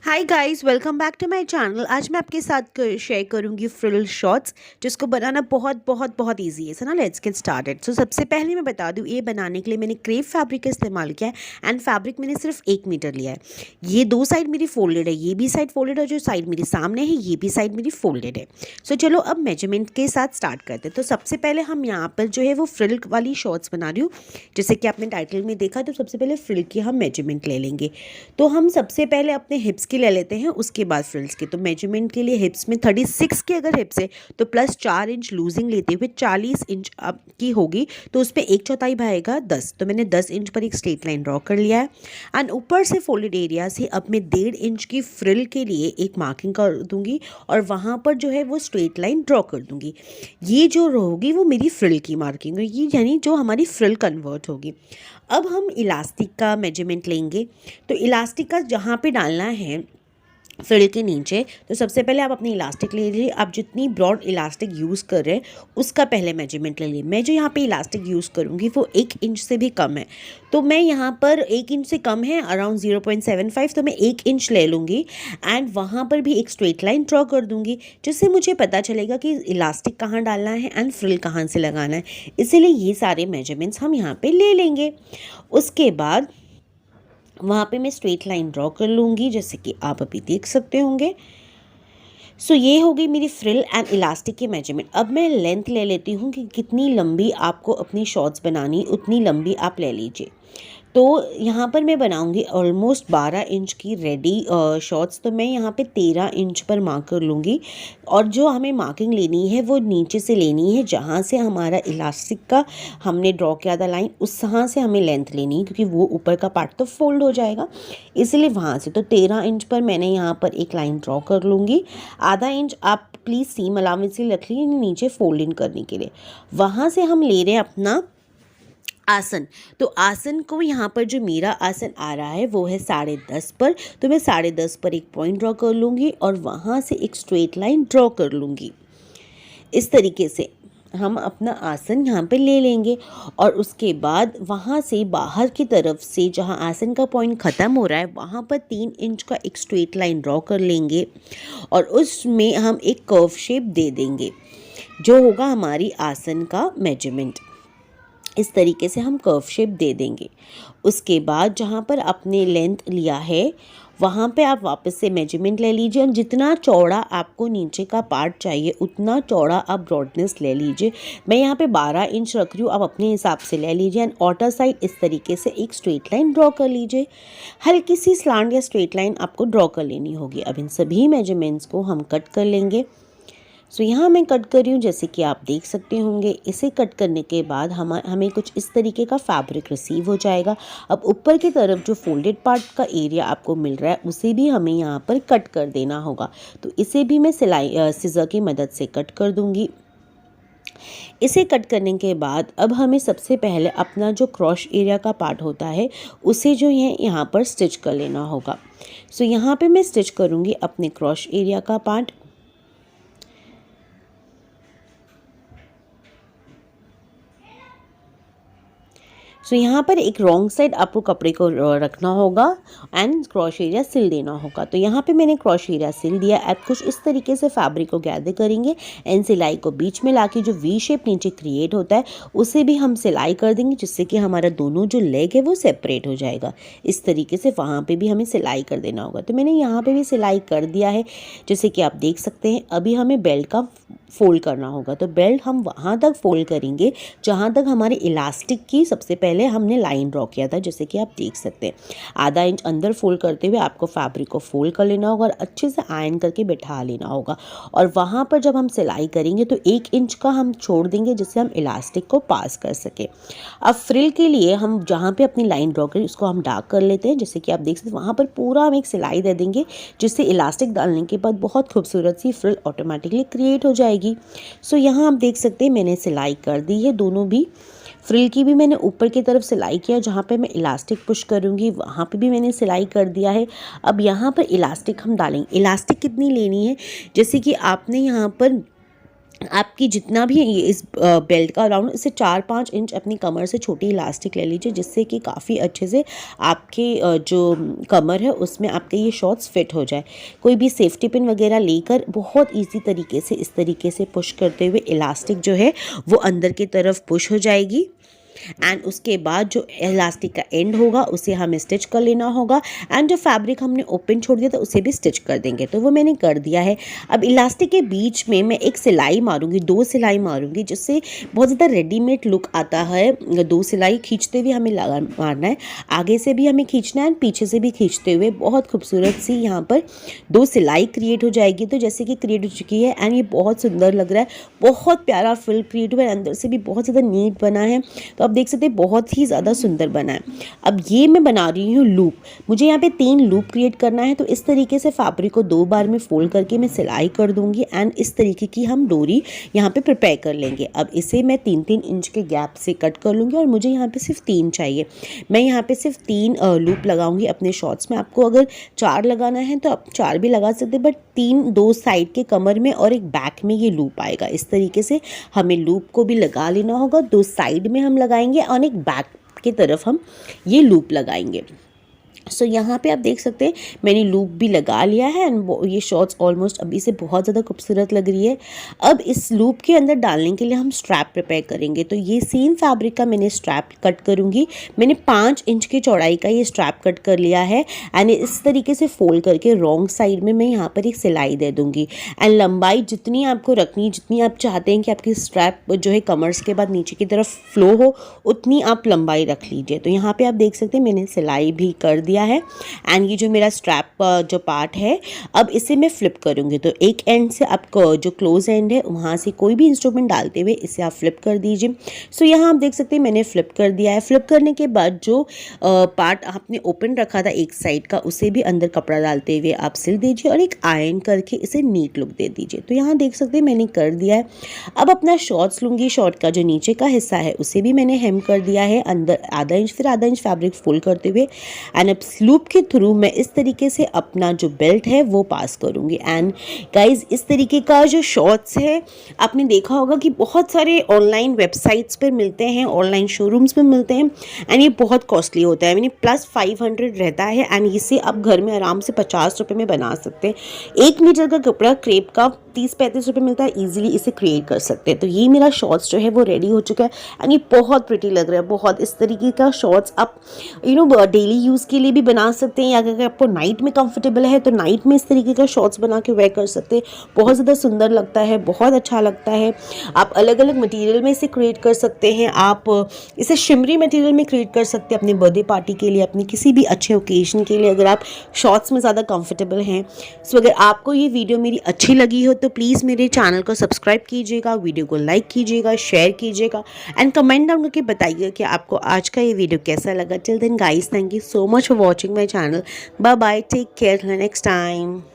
Hi guys, welcome back to my channel. आज मैं आपके साथ शेयर करूंगी फ्रिल शॉर्ट्स, जिसको बनाना बहुत बहुत बहुत इजी है। सो ना लेट्स गेट स्टार्टेड। सो सबसे पहले मैं बता दूं, ये बनाने के लिए मैंने क्रेप फैब्रिक का इस्तेमाल किया है एंड फैब्रिक मैंने सिर्फ 1 मीटर लिया है। ये दो साइड मेरी फोल्डेड है, ये भी साइड फोल्डेड है, जो साइड मेरी सामने है ये भी साइड मेरी फोल्डेड है। सो चलो अब मेजरमेंट के साथ स्टार्ट करते हैं। तो सबसे पहले हम यहाँ पर जो है वो फ्रिल वाली शॉर्ट्स बना रही हूँ। जैसे कि आपने टाइटल में देखा, तो सबसे पहले फ्रिल की हम मेजरमेंट ले लेंगे। तो हम सबसे पहले अपने हिप्स की ले लेते हैं, उसके बाद फ्रिल्स की। तो मेजरमेंट के लिए हिप्स में 36 की अगर हिप्स है तो प्लस 4 इंच लूजिंग लेते हुए 40 इंच की होगी, तो उस पर 1/4 भागेगा 10। तो मैंने 10 इंच पर एक स्ट्रेट लाइन ड्रॉ कर लिया है। एंड ऊपर से फोल्डेड एरिया से अब मैं 1.5 इंच की फ्रिल के लिए एक मार्किंग कर दूंगी और वहाँ पर जो है वो स्ट्रेट लाइन ड्रॉ कर दूंगी। ये जो होगी वो मेरी फ्रिल की मार्किंग होगी, यानी जो हमारी फ्रिल कन्वर्ट होगी। अब हम इलास्टिक का मेजरमेंट लेंगे। तो इलास्टिक का जहाँ पे डालना है फ्रिल के नीचे, तो सबसे पहले आप अपनी इलास्टिक ले लीजिए। आप जितनी ब्रॉड इलास्टिक यूज़ कर रहे हैं उसका पहले मेजरमेंट ले लीजिए। मैं जो यहाँ पे इलास्टिक यूज़ करूँगी वो 1 इंच से भी कम है, तो मैं यहाँ पर 1 इंच से कम है, अराउंड 0.75, तो मैं 1 इंच ले लूँगी एंड वहाँ पर भी एक स्ट्रेट लाइन ड्रॉ कर दूँगी, जिससे मुझे पता चलेगा कि इलास्टिक कहाँ डालना है एंड फ्रिल कहाँ से लगाना है। इसीलिए ये सारे मेजरमेंट्स हम यहाँ पर ले लेंगे। उसके बाद वहाँ पे मैं स्ट्रेट लाइन ड्रॉ कर लूँगी, जैसे कि आप अभी देख सकते होंगे। सो ये हो गई मेरी फ्रिल एंड इलास्टिक की मेजरमेंट। अब मैं लेंथ ले लेती हूँ कि कितनी लंबी आपको अपनी शॉर्ट्स बनानी, उतनी लंबी आप ले लीजिए। तो यहाँ पर मैं बनाऊँगी ऑलमोस्ट 12 इंच की रेडी शॉर्ट्स, तो मैं यहाँ पे 13 इंच पर मार्क कर लूँगी। और जो हमें मार्किंग लेनी है वो नीचे से लेनी है, जहाँ से हमारा इलास्टिक का हमने ड्रॉ किया था लाइन, उस यहाँ से हमें लेंथ लेनी है, क्योंकि वो ऊपर का पार्ट तो फोल्ड हो जाएगा, इसलिए वहाँ से। तो 13 इंच पर मैंने यहाँ पर एक लाइन ड्रॉ कर लूँगी। आधा इंच आप प्लीज़ सीम अलाउंस से रख लीजिए नीचे फोल्डिंग करने के लिए। वहाँ से हम ले रहे हैं अपना आसन। तो आसन को यहाँ पर जो मेरा आसन आ रहा है वो है 10.5 पर, तो मैं 10.5 पर एक पॉइंट ड्रॉ कर लूँगी और वहाँ से एक स्ट्रेट लाइन ड्रॉ कर लूँगी। इस तरीके से हम अपना आसन यहाँ पे ले लेंगे और उसके बाद वहाँ से बाहर की तरफ से जहाँ आसन का पॉइंट ख़त्म हो रहा है वहाँ पर 3 इंच का एक स्ट्रेट लाइन ड्रॉ कर लेंगे और उसमें हम एक कर्व शेप दे देंगे, जो होगा हमारी आसन का मेजरमेंट। इस तरीके से हम कर्व शेप दे देंगे। उसके बाद जहाँ पर आपने लेंथ लिया है वहाँ पे आप वापस से मेजरमेंट ले लीजिए और जितना चौड़ा आपको नीचे का पार्ट चाहिए उतना चौड़ा आप ब्रॉडनेस ले लीजिए। मैं यहाँ पे 12 इंच रख रही हूँ, आप अपने हिसाब से ले लीजिए। एंड आउटर साइड इस तरीके से एक स्ट्रेट लाइन ड्रॉ कर लीजिए। हल्की सी स्लांट या स्ट्रेट लाइन आपको ड्रॉ कर लेनी होगी। अब इन सभी मेजरमेंट्स को हम कट कर लेंगे। सो यहाँ मैं कट कर रही हूँ, जैसे कि आप देख सकते होंगे। इसे कट करने के बाद हमें कुछ इस तरीके का फैब्रिक रिसीव हो जाएगा। अब ऊपर की तरफ जो फोल्डेड पार्ट का एरिया आपको मिल रहा है उसे भी हमें यहाँ पर कट कर देना होगा। तो इसे भी मैं सिज़र की मदद से कट कर दूँगी। इसे कट करने के बाद अब हमें सबसे पहले अपना जो क्रॉस एरिया का पार्ट होता है उसे जो है यहाँ पर स्टिच कर लेना होगा। सो यहाँ पे मैं स्टिच करूँगी अपने क्रॉस एरिया का पार्ट। सो यहाँ पर एक रॉन्ग साइड आपको कपड़े को रखना होगा एंड क्रॉस एरिया सिल देना होगा। तो यहाँ पे मैंने क्रॉस एरिया सिल दिया। अब कुछ इस तरीके से फैब्रिक को गैदर करेंगे एंड सिलाई को बीच में लाके जो वी शेप नीचे क्रिएट होता है उसे भी हम सिलाई कर देंगे, जिससे कि हमारा दोनों जो लेग है वो सेपरेट हो जाएगा। इस तरीके से वहाँ पर भी हमें सिलाई कर देना होगा। तो मैंने यहाँ पर भी सिलाई कर दिया है, जैसे कि आप देख सकते हैं। अभी हमें बेल्ट का फोल्ड करना होगा। तो बेल्ट हम वहाँ तक फोल्ड करेंगे जहाँ तक हमारे इलास्टिक की सबसे पहले हमने लाइन ड्रॉ किया था, जैसे कि आप देख सकते हैं। आधा इंच अंदर फोल्ड करते हुए आपको फैब्रिक को फोल्ड कर लेना होगा और अच्छे से आयरन करके बैठा लेना होगा। और वहाँ पर जब हम सिलाई करेंगे तो 1 इंच का हम छोड़ देंगे, जिससे हम इलास्टिक को पास कर सके। अब फ्रिल के लिए हम जहाँ पे अपनी लाइन ड्रॉ करें उसको हम डार्क कर लेते हैं, जैसे कि आप देख सकते हैं। वहाँ पर पूरा हम एक सिलाई दे देंगे, जिससे इलास्टिक डालने के बाद बहुत खूबसूरत सी फ्रिल ऑटोमेटिकली क्रिएट हो जाएगी। सो यहाँ आप देख सकते हैं मैंने सिलाई कर दी है। दोनों भी फ्रिल की भी मैंने ऊपर की तरफ सिलाई किया, जहाँ पे मैं इलास्टिक पुश करूँगी वहाँ पे भी मैंने सिलाई कर दिया है। अब यहाँ पर इलास्टिक हम डालेंगे। इलास्टिक कितनी लेनी है, जैसे कि आपने यहाँ पर आपकी जितना भी ये इस बेल्ट का राउंड, इससे 4-5 इंच अपनी कमर से छोटी इलास्टिक ले लीजिए, जिससे कि काफ़ी अच्छे से आपके जो कमर है उसमें आपके ये शॉर्ट्स फिट हो जाए। कोई भी सेफ्टी पिन वगैरह लेकर बहुत इजी तरीके से इस तरीके से पुश करते हुए इलास्टिक जो है वो अंदर की तरफ पुश हो जाएगी। एंड उसके बाद जो इलास्टिक का एंड होगा उसे हमें स्टिच कर लेना होगा, एंड जो फैब्रिक हमने ओपन छोड़ दिया था उसे भी स्टिच कर देंगे। तो वो मैंने कर दिया है। अब इलास्टिक के बीच में मैं एक सिलाई मारूंगी, 2 सिलाई मारूंगी, जिससे बहुत ज़्यादा रेडीमेड लुक आता है। 2 सिलाई खींचते हुए हमें लगा मारना है, आगे से भी हमें खींचना है एंड पीछे से भी खींचते हुए बहुत खूबसूरत सी यहाँ पर 2 सिलाई क्रिएट हो जाएगी। तो जैसे कि क्रिएट हो चुकी है एंड ये बहुत सुंदर लग रहा है, बहुत प्यारा फ्रिल क्रिएट हुआ है, अंदर से भी बहुत ज़्यादा नीट बना है। तो आप देख सकते हैं बहुत ही ज़्यादा सुंदर बना है। अब ये मैं बना रही हूँ लूप। मुझे यहाँ पे 3 लूप क्रिएट करना है। तो इस तरीके से फैब्रिक को 2 बार में फोल्ड करके मैं सिलाई कर दूंगी एंड इस तरीके की हम डोरी यहाँ पे प्रिपेयर कर लेंगे। अब इसे मैं 3-3 इंच के गैप से कट कर लूँगी और मुझे यहाँ पे सिर्फ 3 चाहिए। मैं यहाँ पे सिर्फ 3 लूप लगाऊंगी अपने शॉर्ट्स में। आपको अगर 4 लगाना है तो आप 4 भी लगा सकते हैं, बट 3 2 साइड के कमर में और एक बैक में ये लूप आएगा। इस तरीके से हमें लूप को भी लगा लेना होगा। 2 साइड में हम लगाएंगे और एक बैक की तरफ हम ये लूप लगाएंगे। सो यहाँ पे आप देख सकते हैं मैंने लूप भी लगा लिया है एंड ये शॉर्ट्स ऑलमोस्ट अभी से बहुत ज़्यादा खूबसूरत लग रही है। अब इस लूप के अंदर डालने के लिए हम स्ट्रैप प्रिपेयर करेंगे। तो ये सेम फैब्रिक का मैंने स्ट्रैप कट करूँगी। मैंने 5 इंच की चौड़ाई का ये स्ट्रैप कट कर लिया है एंड इस तरीके से फोल्ड करके रॉन्ग साइड में मैं यहाँ पर एक सिलाई दे दूँगी। एंड लंबाई जितनी आपको रखनी, जितनी आप चाहते हैं कि आपकी स्ट्रैप जो है कमर्स के बाद नीचे की तरफ फ्लो हो, उतनी आप लंबाई रख लीजिए। तो यहाँ पर आप देख सकते हैं मैंने सिलाई भी कर दिया है एंड ये जो मेरा स्ट्रैप जो पार्ट है अब इसे मैं फ्लिप करूंगी। तो एक एंड से आपको जो क्लोज एंड है वहां से कोई भी इंस्ट्रूमेंट डालते हुए इसे आप फ्लिप कर दीजिए। सो यहाँ आप देख सकते हैं मैंने फ्लिप कर दिया है। फ्लिप करने के बाद जो पार्ट आपने ओपन रखा था एक साइड का, उसे भी अंदर कपड़ा डालते हुए आप सिल दीजिए और एक आयरन करके इसे नीट लुक दे दीजिए। तो यहाँ देख सकते हैं मैंने कर दिया है। अब अपना शॉर्ट्स लूंगी, शॉर्ट का जो नीचे का हिस्सा है उसे भी मैंने हेम कर दिया है, अंदर आधा इंच फिर आधा इंच फैब्रिक फोल्ड करते हुए एंड अब लूप के थ्रू मैं इस तरीके से अपना जो बेल्ट है वो पास करूंगी। एंड गाइज इस तरीके का जो शॉर्ट्स है आपने देखा होगा कि बहुत सारे ऑनलाइन वेबसाइट्स पर मिलते हैं, ऑनलाइन शोरूम्स में मिलते हैं एंड ये बहुत कॉस्टली होता है। यानी +500 रहता है एंड इसे आप घर में आराम से 50 रुपये में बना सकते हैं। 1 मीटर का कपड़ा क्रेप का 30-35 रुपये मिलता है, ईजिली इसे क्रिएट कर सकते हैं। तो ये मेरा शॉर्ट्स जो है वो रेडी हो चुका है एंड ये बहुत प्रिटी लग रहा है। बहुत इस तरीके का शॉर्ट्स आप डेली यूज़ के लिए भी बना सकते हैं, या अगर आपको नाइट में कंफर्टेबल है तो नाइट में इस तरीके का शॉर्ट्स बना के वेयर कर सकते हैं। बहुत ज़्यादा सुंदर लगता है, बहुत अच्छा लगता है। आप अलग अलग मटेरियल में इसे क्रिएट कर सकते हैं। आप इसे शिमरी मटेरियल में क्रिएट कर सकते हैं अपनी बर्थडे पार्टी के लिए, अपनी किसी भी अच्छे ओकेजन के लिए, अगर आप शॉर्ट्स में ज़्यादा कंफर्टेबल हैं। सो अगर आपको ये वीडियो मेरी अच्छी लगी हो तो प्लीज़ मेरे चैनल को सब्सक्राइब कीजिएगा, वीडियो को लाइक कीजिएगा, शेयर कीजिएगा एंड कमेंट डाउन करके बताइएगा कि आपको आज का ये वीडियो कैसा लगा। Till then guys, thank you so much for watching my channel. Bye bye, take care, till next time.